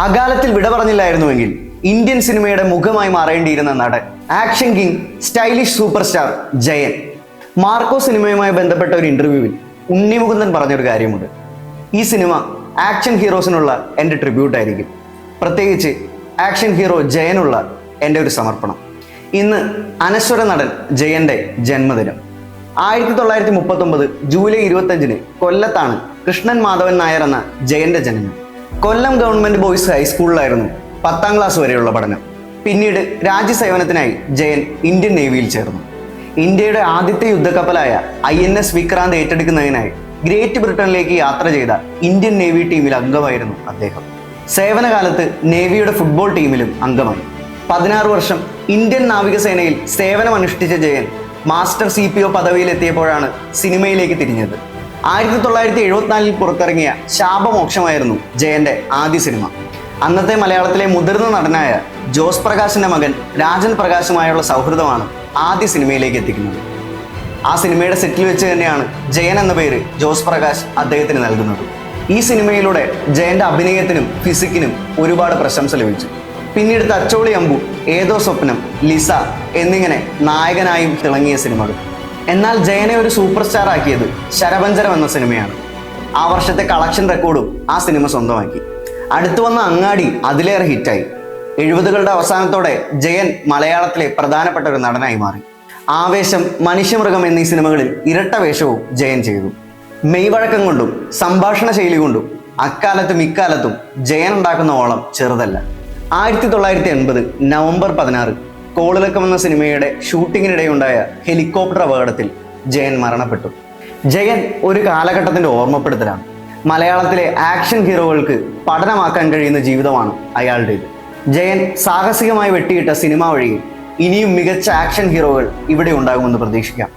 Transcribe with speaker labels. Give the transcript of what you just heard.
Speaker 1: അകാലത്തിൽ വിട പറഞ്ഞില്ലായിരുന്നുവെങ്കിൽ ഇന്ത്യൻ സിനിമയുടെ മുഖമായി മാറേണ്ടിയിരുന്ന നടൻ, action king, stylish super star Jayan. Marco സിനിമയുമായി ബന്ധപ്പെട്ട ഒരു ഇന്റർവ്യൂവിൽ ഉണ്ണിമുകുന്ദൻ പറഞ്ഞൊരു കാര്യമുണ്ട്. ഈ സിനിമ ആക്ഷൻ ഹീറോസിനുള്ള എൻ്റെ ട്രിബ്യൂട്ടായിരിക്കും, പ്രത്യേകിച്ച് ആക്ഷൻ ഹീറോ ജയനുള്ള എൻ്റെ ഒരു സമർപ്പണം. ഇന്ന് അനശ്വര നടൻ ജയന്റെ ജന്മദിനം. 1939 ജൂലൈ 25 കൊല്ലത്താണ് കൃഷ്ണൻ മാധവൻ നായർ എന്ന ജയന്റെ ജനനം. കൊല്ലം ഗവൺമെന്റ് ബോയ്സ് ഹൈസ്കൂളിലായിരുന്നു 10ാം ക്ലാസ് വരെയുള്ള പഠനം. പിന്നീട് രാജ്യസേവനത്തിനായി ജയൻ ഇന്ത്യൻ നേവിയിൽ ചേർന്നു. ഇന്ത്യയുടെ ആദ്യത്തെ യുദ്ധക്കപ്പലായ INS വിക്രാന്ത് ഏറ്റെടുക്കുന്നതിനായി ഗ്രേറ്റ് ബ്രിട്ടനിലേക്ക് യാത്ര ചെയ്ത ഇന്ത്യൻ നേവി ടീമിൽ അംഗമായിരുന്നു അദ്ദേഹം. സേവനകാലത്ത് നേവിയുടെ ഫുട്ബോൾ ടീമിലും അംഗമായി. 16 വർഷം ഇന്ത്യൻ നാവികസേനയിൽ സേവനമനുഷ്ഠിച്ച ജയൻ മാസ്റ്റർ CPO പദവിയിലെത്തിയപ്പോഴാണ് സിനിമയിലേക്ക് തിരിഞ്ഞത്. 1974 പുറത്തിറങ്ങിയ ശാപമോക്ഷമായിരുന്നു ജയന്റെ ആദ്യ സിനിമ. അന്നത്തെ മലയാളത്തിലെ മുതിർന്ന നടനായ ജോസ് പ്രകാശിന്റെ മകൻ രാജൻ പ്രകാശുമായുള്ള സൗഹൃദമാണ് ആദ്യ സിനിമയിലേക്ക് എത്തിക്കുന്നത്. ആ സിനിമയുടെ സെറ്റിൽ വെച്ച് തന്നെയാണ് ജയൻ എന്ന പേര് ജോസ് പ്രകാശ് അദ്ദേഹത്തിന് നൽകുന്നത്. ഈ സിനിമയിലൂടെ ജയന്റെ അഭിനയത്തിനും ഫിസിക്കിനും ഒരുപാട് പ്രശംസ ലഭിച്ചു. പിന്നീട് തച്ചോളി അമ്പു, ഏതോ സ്വപ്നം, ലിസ എന്നിങ്ങനെ നായകനായും തിളങ്ങിയ സിനിമകൾ. എന്നാൽ ജയനെ ഒരു സൂപ്പർ സ്റ്റാർ ആക്കിയത് ശരപഞ്ചരം എന്ന സിനിമയാണ്. ആ വർഷത്തെ കളക്ഷൻ റെക്കോർഡും ആ സിനിമ സ്വന്തമാക്കി. അടുത്തു വന്ന അങ്ങാടി അതിലേറെ ഹിറ്റായി. 70കളുടെ അവസാനത്തോടെ ജയൻ മലയാളത്തിലെ പ്രധാനപ്പെട്ട ഒരു നടനായി മാറി. ആവേശം, മനുഷ്യമൃഗം എന്നീ സിനിമകളിൽ ഇരട്ട വേഷവും ജയൻ ചെയ്തു. മെയ്വഴക്കം കൊണ്ടും സംഭാഷണ ശൈലി കൊണ്ടും അക്കാലത്തും ഇക്കാലത്തും ജയൻ ഉണ്ടാക്കുന്ന ഓളം ചെറുതല്ല. 1980 നവംബർ 16 കോളിളക്കം എന്ന സിനിമയുടെ ഷൂട്ടിങ്ങിനിടെയുണ്ടായ ഹെലികോപ്റ്റർ അപകടത്തിൽ ജയൻ മരണപ്പെട്ടു. ജയൻ ഒരു കാലഘട്ടത്തിന്റെ ഓർമ്മപ്പെടുത്തലാണ്. മലയാളത്തിലെ ആക്ഷൻ ഹീറോകൾക്ക് പഠനമാക്കാൻ കഴിയുന്ന ജീവിതമാണ് അയാളുടേത്. ജയൻ സാഹസികമായി വെട്ടിയിട്ട സിനിമ വഴിയിൽ ഇനിയും മികച്ച ആക്ഷൻ ഹീറോകൾ ഇവിടെ ഉണ്ടാകുമെന്ന് പ്രതീക്ഷിക്കാം.